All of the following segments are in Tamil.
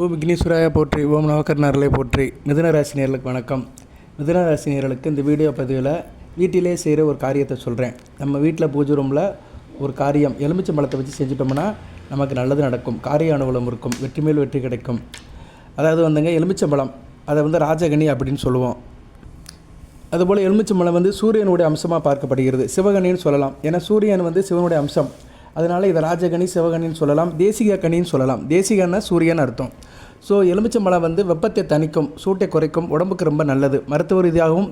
ஓம் விக்னேஸ்வராய போற்றி, ஓம் நவகர்ணர்களை போற்றி. மிதுன ராசினியர்களுக்கு வணக்கம். மிதுன ராசினியர்களுக்கு இந்த வீடியோ பதிவில் வீட்டிலே செய்கிற ஒரு காரியத்தை சொல்கிறேன். நம்ம வீட்டில் பூஜை ரூமில் ஒரு காரியம் எலுமிச்சை பழத்தை வச்சு செஞ்சிட்டோம்னா நமக்கு நல்லது நடக்கும், காரிய அனுகூலம் இருக்கும், வெற்றி மேல் வெற்றி கிடைக்கும். அதாவது எலுமிச்சை பழம் அதை ராஜகனி அப்படின்னு சொல்லுவோம். அதுபோல் எலுமிச்சை பழம் சூரியனுடைய அம்சமாக பார்க்கப்படுகிறது. சிவகனின்னு சொல்லலாம், ஏன்னா சூரியன் சிவனுடைய அம்சம். அதனால் இதை ராஜகனி சிவகனின்னு சொல்லலாம், தேசிக கனின்னு சொல்லலாம். தேசிகன்னா சூரியன் அர்த்தம். ஸோ எலுமிச்சம்பழம் வெப்பத்தை தணிக்கும், சூட்டை குறைக்கும், உடம்புக்கு ரொம்ப நல்லது. மருத்துவ ரீதியாகவும்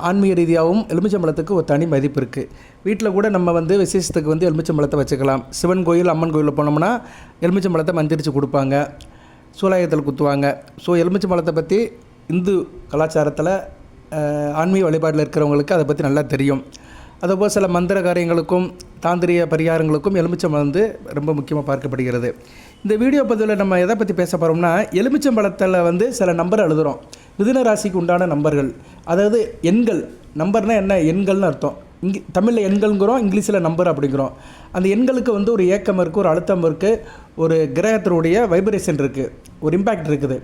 ஆன்மீக ரீதியாகவும் எலுமிச்சம்பழத்துக்கு ஒரு தனி மதிப்பு இருக்குது. வீட்டில் கூட நம்ம விசேஷத்துக்கு எலுமிச்சம்பழத்தை வச்சுக்கலாம். சிவன் கோயில் அம்மன் கோயிலில் போனோம்னா எலுமிச்சம்பழத்தை மந்திரிச்சு கொடுப்பாங்க, சூலாயத்தில் குத்துவாங்க. ஸோ எலுமிச்சம்பழத்தை பற்றி இந்து கலாச்சாரத்தில் ஆன்மீக வழிபாட்டில் இருக்கிறவங்களுக்கு அதை பற்றி நல்லா தெரியும். அதுபோல் சில மந்திர காரியங்களுக்கும் தாந்திரிய பரிகாரங்களுக்கும் எலுமிச்சம்பழம் ரொம்ப முக்கியமாக பார்க்கப்படுகிறது. இந்த வீடியோ பதிவில் நம்ம எதை பற்றி பேச போகிறோம்னா, எலுமிச்சம்பழத்தில் சில நம்பர் எழுதுகிறோம். மிதுன ராசிக்கு உண்டான நம்பர்கள், அதாவது எண்கள். நம்பர்னால் என்ன? எண்கள்னு அர்த்தம். தமிழில் எண்கள்ங்கிறோம், இங்கிலீஷில் நம்பர் அப்படிங்கிறோம். அந்த எண்களுக்கு ஒரு ஏக்கம் இருக்குது, ஒரு அழுத்தம் இருக்குது, ஒரு கிரகத்தினுடைய வைப்ரேஷன் இருக்குது, ஒரு இம்பேக்ட் இருக்குது.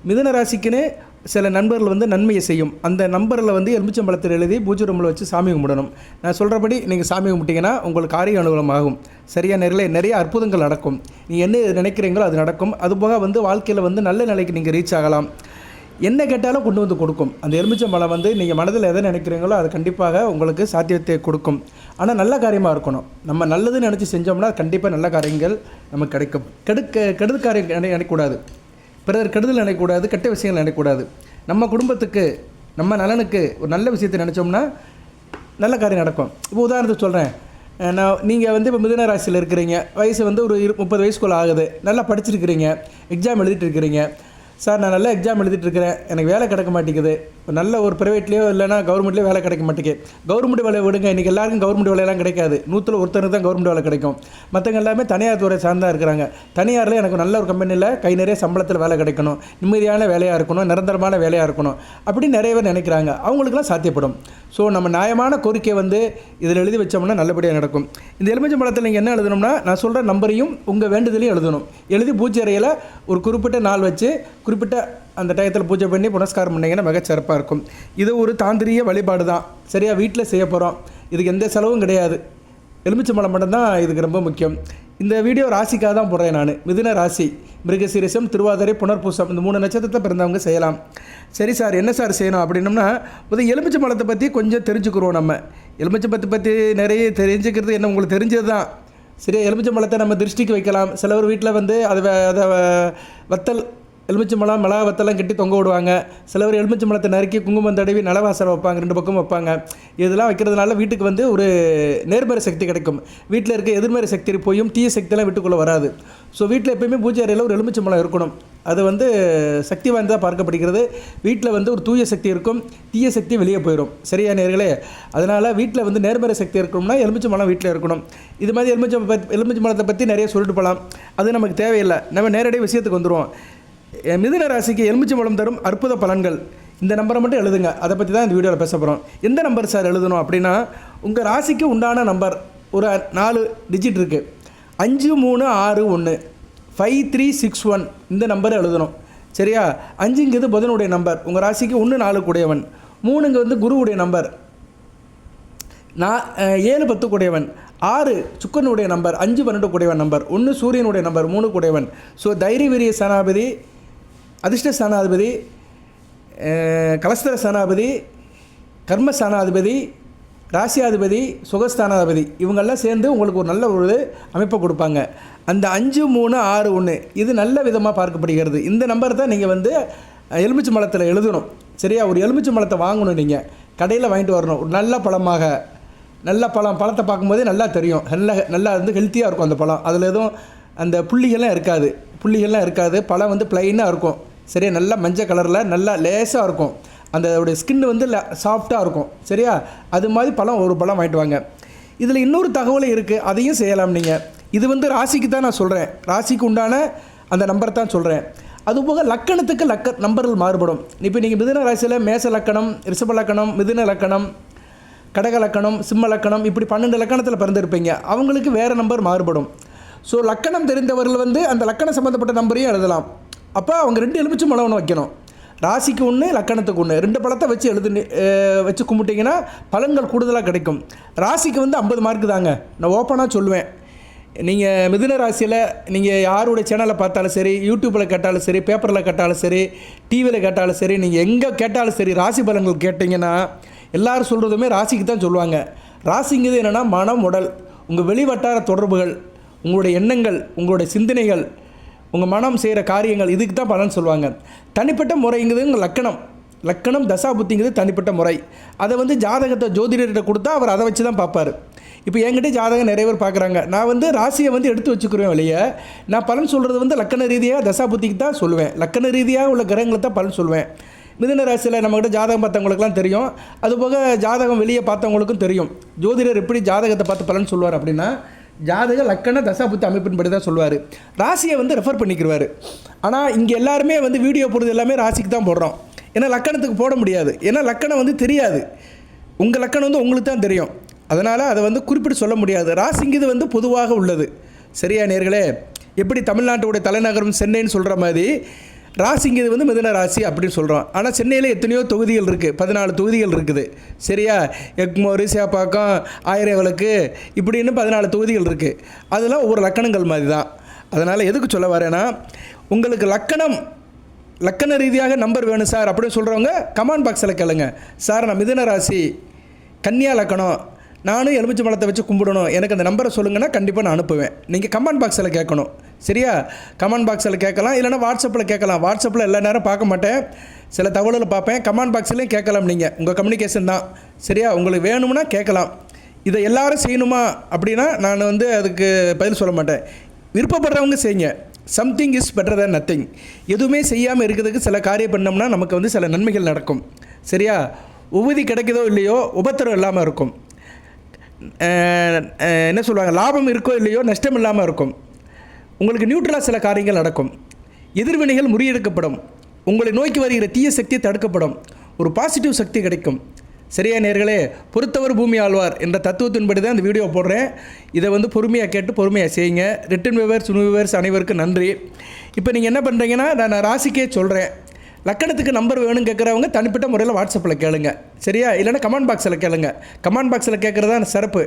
மிதுன ராசிக்குன்னு சில நண்பர்கள் நன்மையை செய்யும். அந்த நம்பரில் எலுமிச்சம்பழத்தில் எழுதி பூஜை ரூமில் வச்சு சாமி கும்பிடணும். நான் சொல்கிறபடி நீங்கள் சாமி கும்பிட்டிங்கன்னா உங்களுக்கு காரிய அனுகூலம் ஆகும். சரியாக நிறைய அற்புதங்கள் நடக்கும். நீங்கள் என்ன நினைக்கிறீங்களோ அது நடக்கும். அதுபோக வாழ்க்கையில் நல்ல நிலைக்கு நீங்கள் ரீச் ஆகலாம். என்ன கேட்டாலும் கொண்டு கொடுக்கும். அந்த எலுமிச்சம்பழம் நீங்கள் மனதில் எதை நினைக்கிறீங்களோ அது கண்டிப்பாக உங்களுக்கு சாத்தியத்தை கொடுக்கும். ஆனால் நல்ல காரியமாக இருக்கணும். நம்ம நல்லதுன்னு நினச்சி செஞ்சோம்னா கண்டிப்பாக நல்ல காரியங்கள் நமக்கு கிடைக்கும். கெடுதல் காரியம் நினைக்கக்கூடாது, பிறர் கெடுதல் நினைக்கக்கூடாது, கெட்ட விஷயங்கள் நினைக்கக்கூடாது. நம்ம குடும்பத்துக்கு நம்ம நலனுக்கு ஒரு நல்ல விஷயத்தை நினச்சோம்னா நல்ல காரியம் நடக்கும். இப்போ உதாரணத்துக்கு சொல்கிறேன், நீங்கள் இப்போ மிதுன ராசியில் இருக்கிறீங்க, வயசு ஒரு 30 வயசுக்குள்ளே ஆகுது, நல்லா படிச்சிருக்கிறீங்க, எக்ஸாம் எழுதிட்டு இருக்கிறீங்க. சார் நான் நல்லா எக்ஸாம் எழுதிட்டுருக்கிறேன், எனக்கு வேலை கிடைக்க மாட்டேங்குது, நல்ல ஒரு ப்ரைவேட்லேயோ இல்லைனா கவர்மெண்ட்லேயோ வேலை கிடைக்க மாட்டேங்குது. கவர்மெண்ட் வேலை விடுங்க, இன்றைக்கி எல்லாருக்கும் கவர்மெண்ட் வேலையெல்லாம் கிடைக்காது. 100ல் ஒருத்தருக்கு தான் கவர்மெண்ட் வேலை கிடைக்கும். மற்றவங்க எல்லாமே தனியார் துறை சார்ந்தா இருக்கிறாங்க. தனியாரில் எனக்கு நல்ல ஒரு கம்பெனியில் கை நிறைய சம்பளத்தில் வேலை கிடைக்கணும், நிம்மதியான வேலையாக இருக்கணும், நிரந்தரமான வேலையாக இருக்கணும், அப்படி நிறைய பேர் நினைக்கிறாங்க. அவங்களுக்குலாம் சாத்தியப்படும். ஸோ நம்ம நியாயமான கோரிக்கை இதில் எழுதி வச்சோம்னா நல்லபடியாக நடக்கும். இந்த எலுமிச்சம்பழத்தில் நீங்கள் என்ன எழுதணும்னா, நான் சொல்கிற நம்பரையும் உங்கள் வேண்டுதலையும் எழுதணும். எழுதி பூஜை அறையில் ஒரு குறிப்பிட்ட நாள் வச்சு குறிப்பிட்ட அந்த டயத்தில் பூஜை பண்ணி புனஸ்காரம் பண்ணிங்கன்னா மிகச்சிறப்பாக இருக்கும். இது ஒரு தாந்திரிய வழிபாடு தான். சரியாக வீட்டில் செய்ய போகிறோம், இதுக்கு எந்த செலவும் கிடையாது. எலுமிச்சம்பழம் மட்டும்தான் இதுக்கு ரொம்ப முக்கியம். இந்த வீடியோ ராசிக்காக தான் போடுறேன் நான். மிதுன ராசி, மிருகசீரிஷம், திருவாதிரை, புனர்பூசம், இந்த 3 நட்சத்திரத்தை பிறந்தவங்க செய்யலாம். சரி சார், என்ன சார் செய்யணும் அப்படின்னோம்னா, எலுமிச்சம்பழத்தை பற்றி கொஞ்சம் தெரிஞ்சுக்கிறோம். நம்ம எலுமிச்சம்பழத்தை பற்றி நிறைய தெரிஞ்சுக்கிறது என்ன, உங்களுக்கு தெரிஞ்சது தான். சரியா, எலுமிச்சம்பழத்தை நம்ம திருஷ்டிக்கு வைக்கலாம். சிலவர் வீட்டில் அதை வத்தல், எலுமிச்சம்பழம் மிளகா வத்தெல்லாம் கட்டி தொங்க விடுவாங்க. சிலவர் எலுமிச்சம்பழத்தை நறுக்கி குங்குமம் தடவி நிலவாசல் வைப்பாங்க, 2 பக்கம் வைப்பாங்க. இதெல்லாம் வைக்கிறதுனால வீட்டுக்கு ஒரு நேர்மறை சக்தி கிடைக்கும். வீட்டில் இருக்க எதிர்மறை சக்தி போயும் தீய சக்தியெல்லாம் வீட்டுக்குள்ளே வராது. ஸோ வீட்டில் எப்போயுமே பூஜை அறையில் ஒரு எலுமிச்சம்பழம் இருக்கணும். அது சக்தி வாய்ந்ததாக பார்க்கப்படுகிறது. வீட்டில் ஒரு தூய சக்தி இருக்கும், தீய சக்தி வெளியே போயிடும். சரியா நேர்களே? அதனால் வீட்டில் நேர்மறை சக்தி இருக்கணும்னா எலுமிச்சம்பழம் வீட்டில் இருக்கணும். இது மாதிரி எலுமிச்சம்பழத்தை பற்றி நிறைய சொல்லிட்டு போகலாம், அது நமக்கு தேவையில்லை. நம்ம நேரடியாக விஷயத்துக்கு வந்துடுவோம். மிதுன ராசிக்கு எலுமிச்சம்பழம் தரும் அற்புத பலன்கள். இந்த நம்பரை மட்டும் எழுதுங்க. அதை பற்றி தான் இந்த வீடியோவில் பேச போகிறோம். எந்த நம்பர் சார் எழுதணும் அப்படின்னா, உங்கள் ராசிக்கு உண்டான நம்பர் ஒரு 4 டிஜிட் இருக்குது. 5361 5361 இந்த நம்பரை எழுதணும். சரியா? 5ங்கிறது புதனுடைய நம்பர், உங்கள் ராசிக்கு 1 4 கூடையவன். 3ங்க குருவுடைய நம்பர், 7 10 கூடையவன். 6 சுக்கரனுடைய நம்பர், 5 12 கூடையவன் நம்பர். 1 சூரியனுடைய நம்பர், 3 கூடையவன். ஸோ தைரிய வீரிய சனாபதி, அதிர்ஷ்ட ஸ்தானாதிபதி, கலஸ்தர ஸ்தானாதிபதி, கர்ம ஸ்தானாதிபதி, ராசியாதிபதி, சுகஸ்தானாதிபதி, இவங்கெல்லாம் சேர்ந்து உங்களுக்கு ஒரு நல்ல ஒரு அமைப்பை கொடுப்பாங்க. அந்த 5 3 6 1 இது நல்ல விதமாக பார்க்கப்படுகிறது. இந்த நம்பர் தான் நீங்கள் எலுமிச்சம்பழத்தில் எழுதணும். சரியா? ஒரு எலுமிச்சம்பழத்தை வாங்கணும், நீங்கள் கடையில் வாங்கிட்டு வரணும். ஒரு நல்ல பழமாக, நல்ல பழத்தை பார்க்கும்போதே நல்லா தெரியும், நல்லா ஹெல்த்தியாக இருக்கும் அந்த பழம். அதில் எதுவும் அந்த புள்ளிகள்லாம் இருக்காது. பழம் ப்ளைனாக இருக்கும். சரியா? நல்லா மஞ்சள் கலரில் நல்லா லேசாக இருக்கும். அந்த ஸ்கின்னு சாஃப்டாக இருக்கும். சரியா? அது மாதிரி ஒரு பழம் வாங்கிட்டு வாங்க. இதில் இன்னொரு தகவலும் இருக்குது, அதையும் செய்யலாம் நீங்கள். இது ராசிக்கு தான் நான் சொல்கிறேன், ராசிக்கு உண்டான அந்த நம்பர் தான் சொல்கிறேன். அதுபோக லக்கணத்துக்கு நம்பர்கள் மாறுபடும். இப்போ நீங்கள் மிதுன ராசியில் மேச லக்கணம், ரிஷப லக்கணம், மிதுன லக்கணம், கடக லக்கணம், சிம்ம லக்கணம், இப்படி 12 லக்கணத்தில் பிறந்திருப்பீங்க. அவங்களுக்கு வேறு நம்பர் மாறுபடும். ஸோ லக்கணம் தெரிந்தவர்கள் வந்து அந்த லக்கணம் சம்மந்தப்பட்ட நம்பரையும் எழுதலாம். அப்போ அவங்க 2 எலுமிச்சம் பழம் ஒன்று வைக்கணும். ராசிக்கு 1 லக்கணத்துக்கு 1 2 பழத்தை வச்சு வச்சு கும்பிட்டிங்கன்னா பலன்கள் கூடுதலாக கிடைக்கும். ராசிக்கு வந்து 50 மார்க்கு தாங்க. நான் ஓப்பனாக சொல்லுவேன். நீங்கள் மிதுன ராசியில் நீங்கள் யாருடைய சேனலை பார்த்தாலும் சரி, யூடியூப்பில் கேட்டாலும் சரி, பேப்பரில் கேட்டாலும் சரி, டிவியில் கேட்டாலும் சரி, நீங்கள் எங்கே கேட்டாலும் சரி, ராசி பலன்கள் கேட்டிங்கன்னா எல்லோரும் சொல்கிறதுமே ராசிக்கு தான் சொல்லுவாங்க. ராசிங்கிறது என்னென்னா மனம், உடல், உங்கள் வெளிவட்டார தொடர்புகள், உங்களுடைய எண்ணங்கள், உங்களுடைய சிந்தனைகள், உங்கள் மனம் செய்கிற காரியங்கள், இதுக்கு தான் பலன் சொல்லுவாங்க. தனிப்பட்ட முறைங்கிறது உங்கள் லக்கணம் தசா புத்திங்கிறது தனிப்பட்ட முறை. அதை வந்து ஜாதகத்தை ஜோதிடர்கிட்ட கொடுத்தா அவர் அதை வச்சு தான் பார்ப்பார். இப்போ என்கிட்ட ஜாதகம் நிறைய பேர் பார்க்குறாங்க. நான் வந்து ராசியை வந்து எடுத்து வச்சுக்கிறேன் வெளியே. நான் பலன் சொல்கிறது வந்து லக்கண ரீதியாக தசா புத்திக்கு தான் சொல்லுவேன். லக்கண ரீதியாக உள்ள கிரகங்களை தான் பலன் சொல்லுவேன். மிதுன ராசியில் நம்மகிட்ட ஜாதகம் பார்த்தவங்களுக்குலாம் தெரியும். அதுபோக ஜாதகம் வெளியே பார்த்தவங்களுக்கும் தெரியும். ஜோதிடர் எப்படி ஜாதகத்தை பார்த்து பலன் சொல்லுவார் அப்படின்னா, ஜாதக லக்கண தசாபுத்தி அமைப்பின்படி தான் சொல்லுவார். ராசியை வந்து ரெஃபர் பண்ணிக்கிடுவார். ஆனால் இங்கே எல்லாருமே வந்து வீடியோ போடுறது எல்லாமே ராசிக்கு தான் போடுறோம். ஏன்னா லக்கணத்துக்கு போட முடியாது. ஏன்னா லக்கணம் வந்து தெரியாது. உங்கள் லக்கணம் வந்து உங்களுக்கு தான் தெரியும். அதனால் அதை வந்து குறிப்பிட்டு சொல்ல முடியாது. ராசிங்கிறது வந்து பொதுவாக உள்ளது. சரியா நேர்களே? எப்படி தமிழ்நாட்டுடைய தலைநகரம் சென்னைன்னு சொல்கிற மாதிரி ராசிங்கிறது வந்து மிதுன ராசி அப்படின்னு சொல்கிறோம். ஆனால் சென்னையில் எத்தனையோ தொகுதிகள் இருக்குது. 14 தொகுதிகள் இருக்குது. சரியா? எக்மோர், சேப்பாக்கம், ஆயிரம் விளக்கு இப்படின்னு 14 தொகுதிகள் இருக்குது. அதெல்லாம் ஒவ்வொரு லக்கணங்கள் மாதிரி தான். அதனால் எதுக்கு சொல்ல வரேன்னா, உங்களுக்கு லக்கண ரீதியாக நம்பர் வேணும் சார் அப்படின்னு சொல்கிறவங்க கமெண்ட் பாக்ஸில் கேளுங்க. சார் நான் மிதுன ராசி, கன்னியா லக்கணம், நானும் எலுமிச்சை பழத்தை வச்சு கும்பிடணும், எனக்கு அந்த நம்பரை சொல்லுங்கன்னா கண்டிப்பாக நான் அனுப்புவேன். நீங்கள் கமெண்ட் பாக்ஸில் கேட்கணும். சரியா? கமெண்ட் பாக்ஸில் கேட்கலாம், இல்லைனா வாட்ஸ்அப்பில் கேட்கலாம். வாட்ஸ்அப்பில் எல்லா நேரம் பார்க்க மாட்டேன், சில தகவல்களை பார்ப்பேன். கமெண்ட் பாக்ஸ்லேயும் கேட்கலாம். நீங்கள் உங்கள் கம்யூனிகேஷன் தான். சரியா? உங்களுக்கு வேணும்னா கேட்கலாம். இதை எல்லாரும் செய்யணுமா அப்படின்னா நான் வந்து அதுக்கு பதில் சொல்ல மாட்டேன். விருப்பப்படுறவங்க செய்யுங்க. Something is better than nothing. எதுவுமே செய்யாமல் இருக்கிறதுக்கு சில காரியம் பண்ணோம்னா நமக்கு வந்து சில நன்மைகள் நடக்கும். சரியா? உபதி கிடைக்குதோ இல்லையோ உபத்திரம் இல்லாமல் இருக்கும். என்ன சொல்லுவாங்க, லாபம் இருக்கோ இல்லையோ நஷ்டம் இல்லாமல் இருக்கும். உங்களுக்கு நியூட்ரலாக சில காரியங்கள் நடக்கும். எதிர்வினைகள் முறியெடுக்கப்படும். உங்களை நோக்கி வருகிற தீய சக்தி தடுக்கப்படும். ஒரு பாசிட்டிவ் சக்தி கிடைக்கும். சரியா நேர்களே? பொறுத்தவர் பூமி ஆழ்வார் என்ற தத்துவத்தின்படி தான் இந்த வீடியோ போடுறேன். இதை வந்து பொறுமையாக கேட்டு பொறுமையாக செய்யுங்க. ரிட்டன் வியூவர்ஸ் அனைவருக்கும் நன்றி. இப்போ நீங்கள் என்ன பண்ணுறீங்கன்னா, நான் ராசிக்கே சொல்கிறேன். லக்கணத்துக்கு நம்பர் வேணும்னு கேட்குறவங்க தனிப்பட்ட முறையில் வாட்ஸ்அப்பில் கேளுங்க. சரியா? இல்லைனா கமெண்ட் பாக்ஸில் கேளுங்க. கமெண்ட் பாக்ஸில் கேட்குறது தான் சிறப்பு.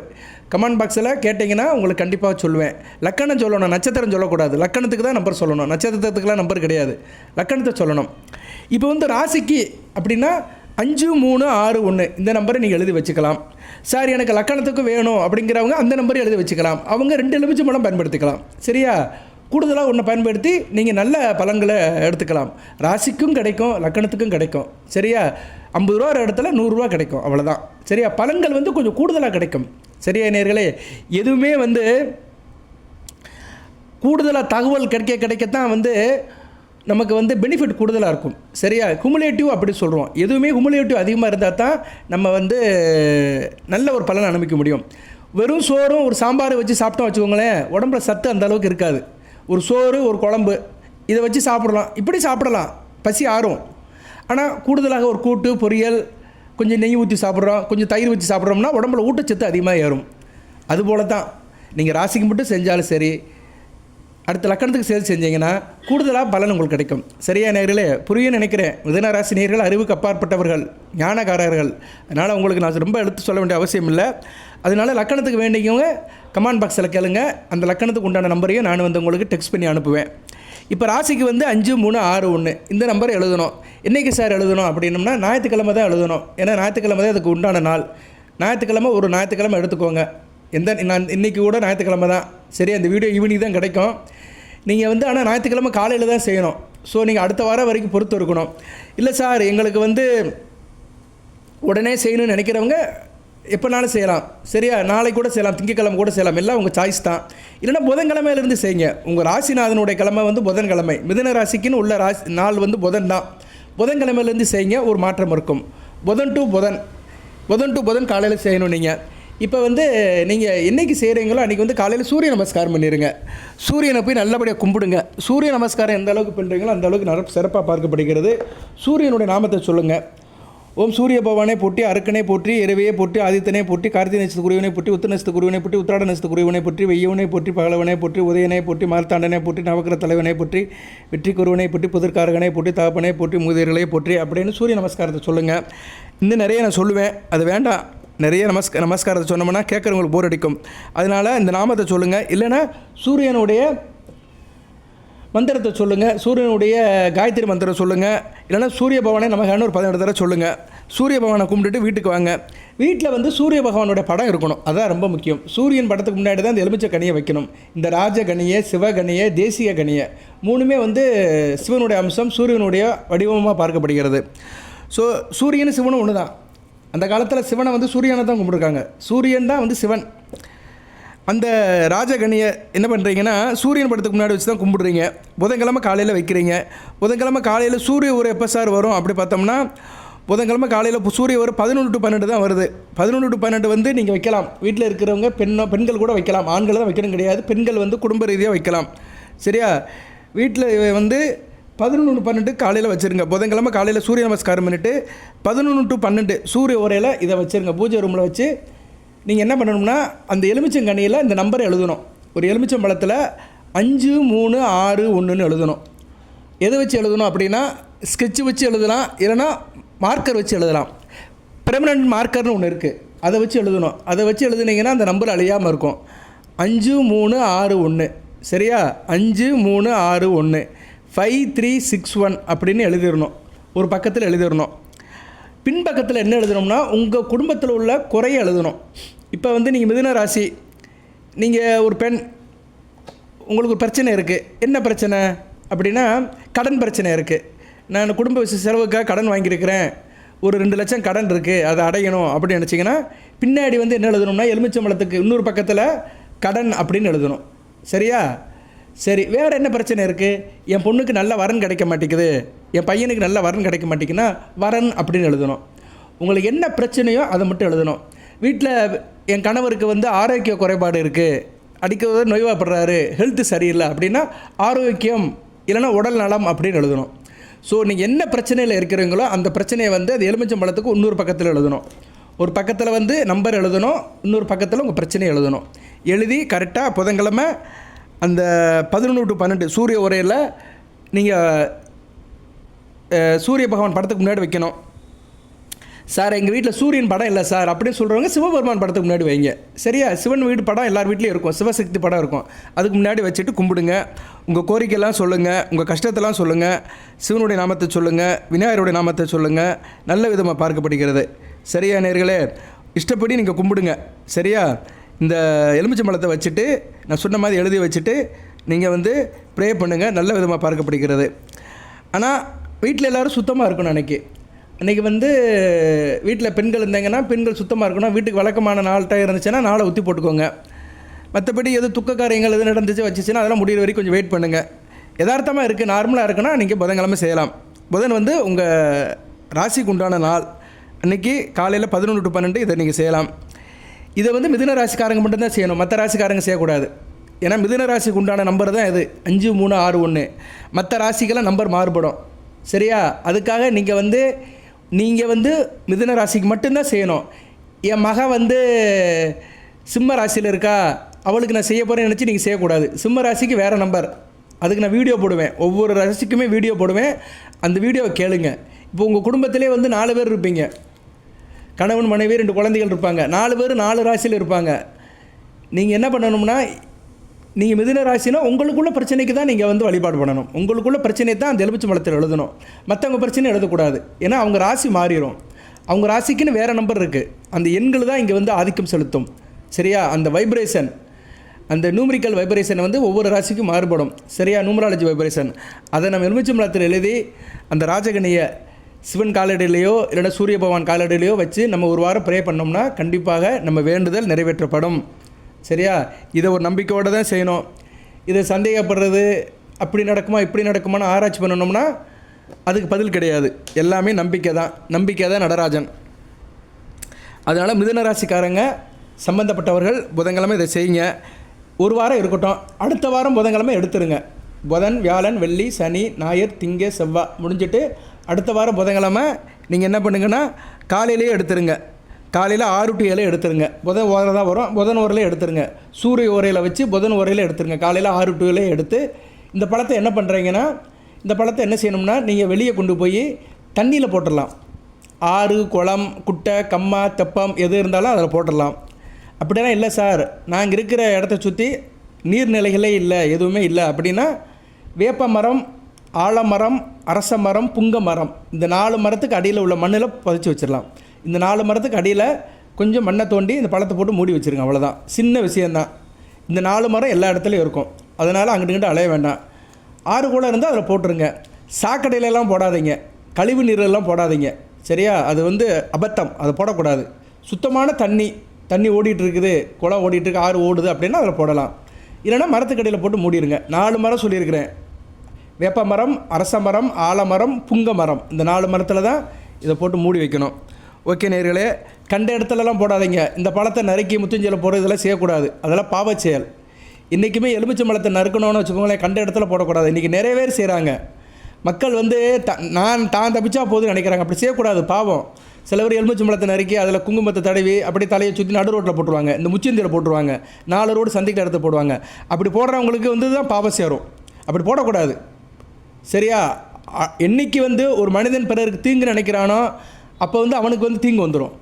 கமெண்ட் பாக்ஸில் கேட்டிங்கன்னா உங்களுக்கு கண்டிப்பாக சொல்லுவேன். லக்கணம் சொல்லணும், நட்சத்திரம் சொல்லக்கூடாது. லக்கணத்துக்கு தான் நம்பர் சொல்லணும். நட்சத்திரத்துக்குலாம் நம்பர் கிடையாது. லக்கணத்தை சொல்லணும். இப்போ வந்து ராசிக்கு அப்படின்னா 5, 3, 6, 1 இந்த நம்பரை நீங்கள் எழுதி வச்சுக்கலாம். சார் எனக்கு லக்கணத்துக்கு வேணும் அப்படிங்கிறவங்க அந்த நம்பரை எழுதி வச்சுக்கலாம். அவங்க 2 எலுமிச்சை பழம் பயன்படுத்திக்கலாம். சரியா? கூடுதலாக ஒன்று பயன்படுத்தி நீங்கள் நல்ல பலன்களை எடுத்துக்கலாம். ராசிக்கும் கிடைக்கும், லக்கணத்துக்கும் கிடைக்கும். சரியா? 50 ரூபா இடத்துல 100 ரூபா கிடைக்கும். அவ்வளோதான். சரியா? பலன்கள் வந்து கொஞ்சம் கூடுதலாக கிடைக்கும். சரியா நேர்களே? எதுவுமே வந்து கூடுதலாக தகவல் கிடைக்கத்தான் வந்து நமக்கு வந்து பெனிஃபிட் கூடுதலாக இருக்கும். சரியா? குமுலேட்டிவ் அப்படி சொல்கிறோம். எதுவுமே குமுலேட்டிவ் அதிகமாக இருந்தால் தான் நம்ம வந்து நல்ல ஒரு பலனை அனுபவிக்க முடியும். வெறும் சோறும் ஒரு சாம்பார் வச்சு சாப்பிட்டோம் வச்சுக்கோங்களேன், உடம்புல சத்து அந்த அளவுக்கு இருக்காது. ஒரு சோறு, ஒரு குழம்பு இதை வச்சு சாப்பிடலாம். இப்படி சாப்பிடலாம், பசி ஆறும். ஆனால் கூடுதலாக ஒரு கூட்டு, பொரியல், கொஞ்சம் நெய் ஊற்றி சாப்பிட்றோம், கொஞ்சம் தயிர் வச்சு சாப்பிட்றோம்னா உடம்புல ஊட்டச்சத்து அதிகமாக ஏறும். அதுபோல தான் நீங்கள் ராசிக்கு மட்டும் செஞ்சாலும் சரி, அடுத்த லக்கணத்துக்கு சேர்த்து செஞ்சீங்கன்னா கூடுதலாக பலன் உங்களுக்கு கிடைக்கும். சரியா நேர்களே? புரியும் நினைக்கிறேன். மிதுன ராசி நேர்கள் அறிவுக்கு அப்பாற்பட்டவர்கள், ஞானக்காரர்கள். அதனால் உங்களுக்கு நான் ரொம்ப எடுத்து சொல்ல வேண்டிய அவசியம் இல்லை. அதனால் லக்கணத்துக்கு வேண்டியவங்க கமெண்ட் பாக்ஸில் கேளுங்க. அந்த லக்கணத்துக்கு உண்டான நம்பரையும் நான் வந்து உங்களுக்கு டெக்ஸ்ட் பண்ணி அனுப்புவேன். இப்போ ராசிக்கு வந்து 5, 3, 6, 1 இந்த நம்பரை எழுதணும். என்றைக்கு சார் எழுதணும் அப்படின்னம்னா, ஞாயிற்றுக்கிழமை தான் எழுதணும். ஏன்னா ஞாயிற்றுக்கிழமை தான் அதுக்கு உண்டான நாள். ஞாயிற்றுக்கிழமை ஒரு ஞாயிற்றுக்கிழமை எடுத்துக்கோங்க. நான் இன்றைக்கி கூட ஞாயிற்றுக்கிழமை தான். சரி, அந்த வீடியோ ஈவினிங் தான் கிடைக்கும். நீங்கள் வந்து ஆனால் ஞாயிற்றுக்கிழமை காலையில் தான் செய்யணும். ஸோ நீங்கள் அடுத்த வாரம் வரைக்கும் பொறுத்து இருக்கணும். இல்லை சார் எங்களுக்கு வந்து உடனே செய்யணும்னு நினைக்கிறவங்க எப்போனாலும் செய்யலாம். சரியா? நாளைக்கு கூட செய்யலாம், திங்கக்கிழமை கூட செய்யலாம். எல்லாம் உங்கள் சாய்ஸ் தான். இல்லைனா புதன்கிழமையிலேருந்து செய்யுங்க. உங்கள் ராசிநாதனுடைய கிழமை வந்து புதன்கிழமை. மிதுன ராசிக்குன்னு உள்ள நாள் வந்து புதன் தான். புதன்கிழமையிலேருந்து செய்யுங்க, ஒரு மாற்றம் இருக்கும். புதன் டு புதன் காலையில் செய்யணும். நீங்கள் இப்போ வந்து நீங்கள் என்றைக்கு செய்கிறீங்களோ அன்றைக்கி வந்து காலையில் சூரிய நமஸ்காரம் பண்ணிடுங்க. சூரியனை போய் நல்லபடியாக கும்பிடுங்க. சூரிய நமஸ்காரம் எந்த அளவுக்கு பண்ணுறீங்களோ அந்த அளவுக்கு சிறப்பாக பார்க்கப்படுகிறது. சூரியனுடைய நாமத்தை சொல்லுங்கள். ஓம் சூரிய பகவானே போற்றி, அருக்கனே போற்றி, இரவையே போற்றி, ஆதித்தனே போற்றி, கார்த்திகை நட்சத்திரக்குரியவனை போற்றி, உத்திர நட்சத்திரக்குரியவனை போற்றி, உத்திராட நட்சத்திரக்குரியவனை போற்றி, வெய்யவனை போற்றி, பகலவனை போற்றி, உதயனை போற்றி, மார்த்தாண்டனை போற்றி, நவக்கிர தலைவனை போற்றி, வெற்றிக்குருவனை போற்றி, புதற்காரகனை போற்றி, தகப்பனை போற்றி, மூதியர்களை போற்றி அப்படின்னு சூரிய நமஸ்காரத்தை சொல்லுங்கள். இன்னும் நிறைய நான் சொல்லுவேன், அது வேண்டாம். நிறைய நமஸ்காரத்தை சொன்னோம்னா கேட்குறவங்களுக்கு போர் அடிக்கும். அதனால் இந்த நாமத்தை சொல்லுங்கள். இல்லைன்னா சூரியனுடைய மந்திரத்தை சொல்லுங்கள், சூரியனுடைய காயத்ரி மந்திரம் சொல்லுங்கள். இல்லைனா சூரிய பகவானை நமக்கான ஒரு 17 தடவை சொல்லுங்கள். சூரிய பகவானை கும்பிட்டுட்டு வீட்டுக்கு வாங்க. வீட்டில் வந்து சூரிய பகவானுடைய படம் இருக்கணும், அதுதான் ரொம்ப முக்கியம். சூரியன் படத்துக்கு முன்னாடி தான் இந்த எலுமிச்சை கனியை வைக்கணும். இந்த ராஜகனியை, சிவகனியை, தேசிய கனியை மூணுமே வந்து சிவனுடைய அம்சம், சூரியனுடைய வடிவமாக பார்க்கப்படுகிறது. ஸோ சூரியனும் சிவனும் ஒன்று தான். அந்த காலத்தில் சிவனை வந்து சூரியனை தான் கும்பிட்ருக்காங்க. சூரியன் தான் வந்து சிவன். அந்த ராஜகனியை என்ன பண்ணுறீங்கன்னா சூரியன் படத்துக்கு முன்னாடி வச்சு தான் கும்பிடுறீங்க. புதன்கிழமை காலையில் வைக்கிறீங்க. புதன்கிழமை காலையில் சூரிய ஒரு எப்போ சார் வரும் அப்படி பார்த்தோம்னா, புதன்கிழமை காலையில் சூரிய ஒரு 11 to 12 தான் வருது. 11 to 12 வந்து நீங்கள் வைக்கலாம். வீட்டில் இருக்கிறவங்க பெண்கள் கூட வைக்கலாம். ஆண்கள் தான் வைக்கணும் கிடையாது. பெண்கள் வந்து குடும்ப ரீதியாக வைக்கலாம். சரியா? வீட்டில் வந்து 11 to 12 காலையில் வச்சுருங்க. புதன்கிழமை காலையில் சூரிய நமஸ்காரம் பண்ணிவிட்டு 11 to 12 சூரிய உரையில் இதை வச்சுருங்க. பூஜை ரூமில் வச்சு நீங்கள் என்ன பண்ணணும்னா, அந்த எலுமிச்சங்கனியில் இந்த நம்பரை எழுதணும். ஒரு எலுமிச்சம்பழத்தில் 5 3 6 1ன்னு எழுதணும். எதை வச்சு எழுதணும் அப்படின்னா, ஸ்கெட்சு வச்சு எழுதலாம், இல்லைனா மார்க்கர் வச்சு எழுதலாம். பெர்மனன்ட் மார்க்கர்னு ஒன்று இருக்குது, அதை வச்சு எழுதணும். அதை வச்சு எழுதுனீங்கன்னா அந்த நம்பர் அழியாமல் இருக்கும். 5 3 6 1. சரியா? 5 3 6 1 5 3 6 1 அப்படின்னு எழுதிடணும். ஒரு பக்கத்தில் எழுதிடணும். பின்பக்கத்தில் என்ன எழுதணும்னா, உங்கள் குடும்பத்தில் உள்ள குறையை எழுதணும். இப்போ வந்து நீங்கள் மிதுன ராசி, நீங்கள் ஒரு பெண், உங்களுக்கு ஒரு பிரச்சனை இருக்குது. என்ன பிரச்சனை அப்படின்னா, கடன் பிரச்சனை இருக்குது. நான் குடும்ப செலவுக்காக கடன் வாங்கியிருக்கிறேன், ஒரு 2 லட்சம் கடன் இருக்குது, அதை அடையணும் அப்படின்னு நினச்சிங்கன்னா, பின்னாடி வந்து என்ன எழுதணும்னா, எலுமிச்சம்பழத்துக்கு இன்னொரு பக்கத்தில் கடன் அப்படின்னு எழுதணும். சரியா? சரி, வேறு என்ன பிரச்சனை இருக்குது? என் பொண்ணுக்கு நல்ல வரன் கிடைக்க மாட்டேங்குது, என் பையனுக்கு நல்ல வரன் கிடைக்க மாட்டேங்குன்னா வரன் அப்படின்னு எழுதணும். உங்களுக்கு என்ன பிரச்சனையோ அதை மட்டும் எழுதணும். வீட்டில் என் கணவருக்கு வந்து ஆரோக்கிய குறைபாடு இருக்குது, அடிக்கடி நோய்வாப்படுறாரு, ஹெல்த்து சரியில்லை அப்படின்னா ஆரோக்கியம் இல்லைனா உடல் நலம் அப்படின்னு எழுதணும். ஸோ நீங்கள் என்ன பிரச்சனையில் இருக்கிறீங்களோ அந்த பிரச்சனையை வந்து அது எலுமிச்சம்பழத்துக்கு இன்னொரு பக்கத்தில் எழுதணும். ஒரு பக்கத்தில் வந்து நம்பர் எழுதணும், இன்னொரு பக்கத்தில் உங்கள் பிரச்சனையை எழுதணும். எழுதி கரெக்டாக புதன்கிழமை அந்த 11 to 12 சூரிய உரையில் நீங்கள் சூரிய பகவான் படத்துக்கு முன்னாடி வைக்கணும். சார் எங்கள் வீட்டில் சூரியன் படம் இல்லை சார் அப்படின்னு சொல்கிறவங்க சிவபெருமான் படத்துக்கு முன்னாடி வைங்க. சரியா? சிவன் வீடு படம் எல்லார் வீட்லேயும் இருக்கும், சிவசக்தி படம் இருக்கும். அதுக்கு முன்னாடி வச்சுட்டு கும்பிடுங்க. உங்கள் கோரிக்கையெல்லாம் சொல்லுங்கள், உங்கள் கஷ்டத்தெல்லாம் சொல்லுங்கள், சிவனுடைய நாமத்தை சொல்லுங்கள், விநாயகருடைய நாமத்தை சொல்லுங்கள். நல்ல விதமாக பார்க்கப்படுகிறது. சரியா நேயர்களே? இஷ்டப்படி நீங்கள் கும்பிடுங்க. சரியா? இந்த எலுமிச்சம்பழத்தை வச்சுட்டு நான் சொன்ன மாதிரி எழுதி வச்சுட்டு நீங்கள் வந்து ப்ரே பண்ணுங்கள். நல்ல விதமாக பார்க்கப்படுகிறது. ஆனால் வீட்டில் எல்லோரும் சுத்தமாக இருக்கணும். அன்றைக்கி வந்து வீட்டில் பெண்கள் இருந்தாங்கன்னா பெண்கள் சுத்தமாக இருக்கணும். வீட்டுக்கு வழக்கமான நாள்கிட்ட இருந்துச்சுன்னா நாளை ஊற்றி போட்டுக்கோங்க. மற்றபடி எது துக்க காரியங்கள் எது நடந்துச்சு வச்சுச்சுன்னா அதெல்லாம் முடிகிற வரைக்கும் கொஞ்சம் வெயிட் பண்ணுங்கள். யதார்த்தமாக இருக்குது, நார்மலாக இருக்குன்னா நீங்கள் புதன்கிழமை செய்யலாம். புதன் வந்து உங்கள் ராசிக்கு உண்டான நாள். அன்றைக்கி காலையில் 11 to 12 இதை நீங்கள் செய்யலாம். இதை வந்து மிதுன ராசிக்காரங்க மட்டும்தான் செய்யணும், மற்ற ராசிக்காரங்க செய்யக்கூடாது. ஏன்னா மிதுன ராசிக்கு உண்டான நம்பர் தான் இது 5 3 6 1. மற்ற ராசிக்கெல்லாம் நம்பர் மாறுபடும். சரியா? அதுக்காக நீங்கள் வந்து மிதுன ராசிக்கு மட்டும்தான் செய்யணும். என் மக வந்து சிம்ம ராசியில் இருக்கா, அவளுக்கு நான் செய்ய போகிறேன்னு நினச்சி நீங்கள் செய்யக்கூடாது. சிம்ம ராசிக்கு வேறு நம்பர், அதுக்கு நான் வீடியோ போடுவேன். ஒவ்வொரு ராசிக்குமே வீடியோ போடுவேன். அந்த வீடியோவை கேளுங்க. இப்போ உங்கள் குடும்பத்திலே வந்து 4 பேர் இருப்பீங்க, கணவன் மனைவி 2 குழந்தைகள் இருப்பாங்க. 4 பேர் 4 ராசியில் இருப்பாங்க. நீங்கள் என்ன பண்ணணும்னா, நீங்கள் மிதுன ராசினா உங்களுக்குள்ள பிரச்சனைக்கு தான் நீங்கள் வந்து வழிபாடு பண்ணணும். உங்களுக்குள்ள பிரச்சனையை தான் அந்த எலுமிச்சம்பழத்தில் எழுதணும். மற்றவங்க பிரச்சனை எழுதக்கூடாது. ஏன்னா அவங்க ராசி மாறிடும். அவங்க ராசிக்குன்னு வேறு நம்பர் இருக்குது. அந்த எண்கள் தான் இங்கே வந்து ஆதிக்கம் செலுத்தும். சரியா? அந்த வைப்ரேஷன், அந்த நியூமரிக்கல் வைப்ரேஷன் வந்து ஒவ்வொரு ராசிக்கும் மாறுபடும். சரியா? நியூமராலஜி வைப்ரேஷன் அதை நம்ம எலுமிச்சம்பழத்தில் எழுதி அந்த ராஜகனியை சிவன் காலடியிலையோ இல்லைனா சூரிய பகவான் காலடியிலையோ வச்சு நம்ம ஒரு வாரம் ப்ரே பண்ணோம்னா கண்டிப்பாக நம்ம வேண்டுதல் நிறைவேற்றப்படும். சரியா? இதை ஒரு நம்பிக்கையோடு தான் செய்யணும். இதை சந்தேகப்படுறது அப்படி நடக்குமா இப்படி நடக்குமான்னு ஆராய்ச்சி பண்ணணும்னா அதுக்கு பதில் கிடையாது. எல்லாமே நம்பிக்கை தான் நடராஜன். அதனால் மிதுன ராசிக்காரங்க சம்பந்தப்பட்டவர்கள் புதன்கிழமை இதை செய்யுங்க. ஒரு வாரம் இருக்கட்டும், அடுத்த வாரம் புதன்கிழமை எடுத்துருங்க. புதன் வியாழன் வெள்ளி சனி ஞாயிறு திங்கள் செவ்வாய் முடிஞ்சிட்டு அடுத்த வாரம் புதன்கிழமை நீங்கள் என்ன பண்ணுங்கன்னா காலையிலேயே எடுத்துருங்க. காலையில் 6 to 7 எடுத்துருங்க. புதன் ஓரை தான் வரும், புதன் ஓரையில் எடுத்துருங்க. சூரிய ஓரையில் வச்சு புதன் ஓரையில் எடுத்துருங்க. காலையில் 6 to 7 எடுத்து இந்த பழத்தை என்ன பண்ணுறீங்கன்னா, இந்த பழத்தை என்ன செய்யணும்னா நீங்கள் வெளியே கொண்டு போய் தண்ணியில் போட்டுடலாம். ஆறு, குளம், குட்டை, கம்மா, தெப்பம் எது இருந்தாலும் அதில் போட்டுடலாம். அப்படின்னா இல்லை சார், நாங்கள் இருக்கிற இடத்த சுற்றி நீர்நிலைகளே இல்லை, எதுவுமே இல்லை அப்படின்னா வேப்ப மரம், ஆலமரம், அரச மரம், புங்க மரம், இந்த 4 மரத்துக்கு அடியில் உள்ள மண்ணில் புதைச்சி வச்சிடலாம். இந்த 4 மரத்துக்கு அடியில் கொஞ்சம் மண்ணை தோண்டி இந்த பழத்தை போட்டு மூடி வச்சுருங்க. அவ்வளோதான், சின்ன விஷயந்தான். இந்த 4 மரம் எல்லா இடத்துலையும் இருக்கும், அதனால் அங்கிட்டு அலைய வேண்டாம். 6 கூட இருந்தால் அதில் போட்டுருங்க. சாக்கடையிலலாம் போடாதீங்க, கழிவு நீரெல்லாம் போடாதீங்க, சரியா? அது அபத்தம், அதை போடக்கூடாது. சுத்தமான தண்ணி ஓடிட்டு இருக்குது, குளம் ஓடிட்டுருக்கு, ஆறு ஓடுது அப்படின்னா அதில் போடலாம். இல்லைன்னா மரத்துக்கடியில் போட்டு மூடிடுங்க. 4 மரம் சொல்லியிருக்கிறேன். வேப்ப மரம், அரச மரம், ஆலமரம், புங்க மரம், இந்த 4 மரத்தில் தான் இதை போட்டு மூடி வைக்கணும். ஓகே நேயர்களே, கண்ட இடத்துலலாம் போடாதீங்க. இந்த பழத்தை நறுக்கி முத்துஞ்சலை போடுறது இதெல்லாம் செய்யக்கூடாது, அதெல்லாம் பாவச் செயல். இன்றைக்குமே எலுமிச்சை பழத்தை நறுக்கணும்னு வச்சுக்கோங்களேன், கண்ட இடத்துல போடக்கூடாது. இன்றைக்கி நிறைய பேர் செய்கிறாங்க. மக்கள் தான் தப்பிச்சா போதுன்னு நினைக்கிறாங்க. அப்படி செய்யக்கூடாது, பாவம். சில பேர் எலுமிச்சை பழத்தை நறுக்கி அதில் குங்குமத்தை தடவி அப்படி தலையை சுற்றி நடு ரோட்டில் போட்டுருவாங்க, இந்த முச்சந்தியில் போட்டுருவாங்க, 4 ரோடு சந்திக்கிற இடத்த போடுவாங்க. அப்படி போடுறவங்களுக்கு தான் பாவம் சேரும். அப்படி போடக்கூடாது, சரியா? என்னைக்கு ஒரு மனிதன் பிறருக்கு தீங்கு நினைக்கிறானோ அப்போ அவனுக்கு தீங்கு வந்துடும்.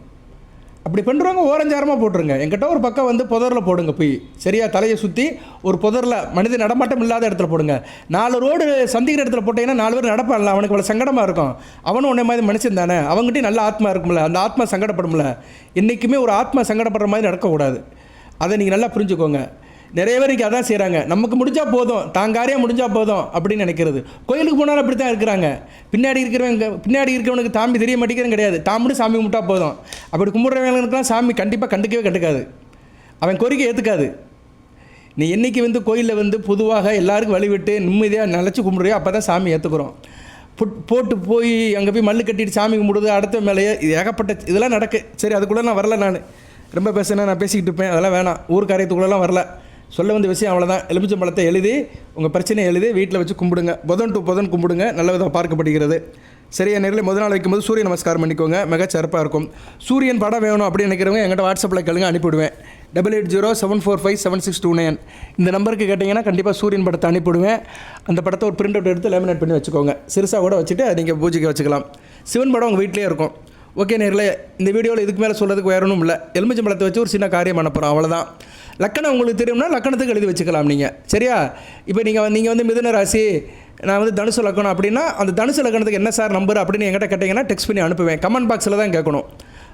அப்படி பண்ணுறவங்க ஓரஞ்சாரமாக போட்டுருங்க. என்கிட்ட ஒரு பக்கம் புதரில் போடுங்க போய், சரியா? தலையை சுற்றி ஒரு புதரில் மனித நடமாட்டம் இல்லாத இடத்துல போடுங்க. 4 ரோடு சந்திக்கிற இடத்துல போட்டிங்கன்னா 4 பேர் நடப்பான்ல, அவனுக்கு அவ்வளோ சங்கடமாக இருக்கும். அவனும் உன்னை மாதிரி மனுஷன் தானே, அவங்ககிட்டயும் நல்ல ஆத்மா இருக்கும்ல, அந்த ஆத்மா சங்கடப்படும்ல. என்றைக்குமே ஒரு ஆத்மா சங்கடப்படுற மாதிரி நடக்கக்கூடாது. அதை நீங்கள் நல்லா புரிஞ்சுக்கோங்க. நிறைய பேருக்கு அதான் செய்கிறாங்க. நமக்கு முடிஞ்சால் போதும், தாங்காரியாக முடிஞ்சால் போதும் அப்படின்னு நினைக்கிறது. கோயிலுக்கு போனாலும் அப்படி தான் இருக்கிறாங்க. பின்னாடி இருக்கிறவனுக்கு சாமி தெரிய மாட்டேங்கிறது கிடையாது. தாம்படி சாமி கும்பிட்டா போதும். அப்படி கும்பிட்றவங்களுக்குலாம் சாமி கண்டிப்பாக கண்டுக்காது. அவன் கோரிக்கை ஏற்றுக்காது. நீ என்றைக்கு கோயிலில் பொதுவாக எல்லாருக்கும் வழிவிட்டு நிம்மதியாக நினச்சி கும்பிட்றியோ அப்போ தான் சாமி ஏற்றுக்குறோம். போட்டு போய் அங்கே போய் மல்லு கட்டிட்டு சாமி கும்பிடுது, அடுத்த மேலேயே ஏகப்பட்ட இதெல்லாம் நடக்கு. சரி, அதுக்குள்ளே நான் வரல. நான் ரொம்ப பேசுனா நான் பேசிக்கிட்டு இருப்பேன், அதெல்லாம் வேணாம். ஊர் காரியத்துக்குள்ளெல்லாம் வரல. சொல்ல வந்த விஷயம் அவ்வளோதான். எலுமிச்சம் பழத்தை எழுதி உங்கள் பிரச்சனையை எழுதி வீட்டில் வச்சு கும்பிடுங்க. புதன் டு புதன் கும்பிடுங்க, நல்ல விதம் பார்க்கப்படுகிறது. சரியா நேரில் முதல் நாள் வைக்கும்போது சூரிய நமஸ்காரம் பண்ணிக்கோங்க, மிக சிறப்பாக இருக்கும். சூரியன் படம் வேணும் அப்படின்னு நினைக்கிறவங்க எங்கிட்ட வாட்ஸ்அப்பில் கேளுங்க, அனுப்பிவிடுவேன். 8807457629 இந்த நம்பருக்கு கேட்டிங்கன்னா கண்டிப்பாக சூரியன் படத்தை அனுப்பிவிடுவேன். அந்த படத்தை ஒரு பிரிண்ட் அவுட் எடுத்து லேமினேட் பண்ணி வச்சுக்கோங்க. சிறுசாக கூட வச்சுட்டு நீங்கள் பூஜைக்கு வச்சுக்கலாம். சிவன் படம் உங்கள் வீட்டிலே இருக்கும். ஓகே நேரில் இந்த வீடியோவில் இதுக்கு மேலே சொல்கிறதுக்கு வேற ஒன்றும் இல்லை. எலுமிச்சம் பழத்தை வச்சு ஒரு சின்ன காரியம் பண்ண போகிறோம், அவ்வளோதான். லக்கணம் உங்களுக்கு தெரியும்னா லக்கணத்துக்கு எழுதி வச்சுக்கலாம் நீங்கள், சரியா? இப்போ நீங்கள் மிதுன ராசி, நான் தனுசு லக்கணம் அப்படின்னா அந்த தனுசு லக்கணத்துக்கு என்ன சார் நம்பர் அப்படின்னு என்கிட்ட கேட்டிங்கன்னா டெக்ஸ்ட் பண்ணி அனுப்புவேன். கமெண்ட் பாக்ஸில் தான் கேட்கணும்,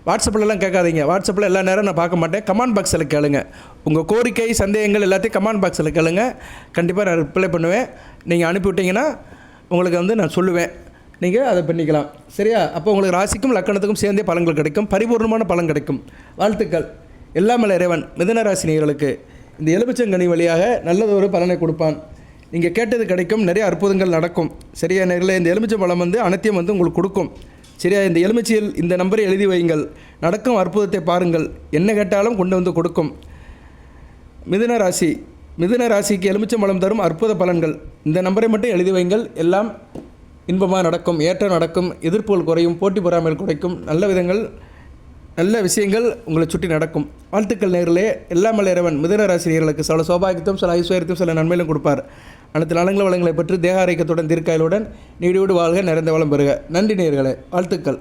வாட்ஸ்அப்லலாம் கேட்காதீங்க. வாட்ஸ்அப்பில் எல்லா நேரம் நான் பார்க்க மாட்டேன். கமெண்ட் பாக்ஸில் கேளுங்க. உங்கள் கோரிக்கை சந்தேகங்கள் எல்லாத்தையும் கமெண்ட் பாக்ஸில் கேளுங்க, கண்டிப்பாக நான் ரிப்ளை பண்ணுவேன். நீங்கள் அனுப்பிவிட்டிங்கன்னா உங்களுக்கு நான் சொல்லுவேன், நீங்கள் அதை பண்ணிக்கலாம், சரியா? அப்போ உங்களுக்கு ராசிக்கும் லக்கணத்துக்கும் சேர்ந்தே பலன்கள் கிடைக்கும், பரிபூர்ணமான பலன் கிடைக்கும். வாழ்த்துக்கள். எல்லாமல்ல இறைவன் மிதுன ராசி நேயர்களுக்கு இந்த எலுமிச்சங்கனி வழியாக நல்லதொரு பலனை கொடுப்பான். நீங்கள் கேட்டது கிடைக்கும், நிறைய அற்புதங்கள் நடக்கும், சரியா நேயர்களே? இந்த எலுமிச்சை பழம் அனைத்தையும் உங்களுக்கு கொடுக்கும், சரியா? இந்த எலுமிச்சையில் இந்த நம்பரை எழுதி வையுங்கள், நடக்கும் அற்புதத்தை பாருங்கள். என்ன கேட்டாலும் கொண்டு கொடுக்கும். மிதுன ராசிக்கு எலுமிச்சை பழம் தரும் அற்புத பலன்கள். இந்த நம்பரை மட்டும் எழுதி வையுங்கள், எல்லாம் இன்பமாக நடக்கும், ஏற்றம் நடக்கும், எதிர்ப்புகள் குறையும், போட்டி பொறாமைகள் குறைக்கும், நல்ல விஷயங்கள் உங்களை சுற்றி நடக்கும். வாழ்த்துக்கள் நேயர்களே. எல்லாம் இறைவன் மிதுன ராசி நேயர்களுக்கு சில சௌபாகியத்தையும் சில ஐஸ்வர்யத்தையும் சில நன்மையிலும் கொடுப்பார். அனைத்து நலங்கள் வளங்களை பெற்று தேக ஆரோக்கியத்துடன் தீர்க்காயலுடன் நீடியோடு வாழ்க, நிறைந்த வளம் பெறுக. நன்றி நேயர்களே, வாழ்த்துக்கள்.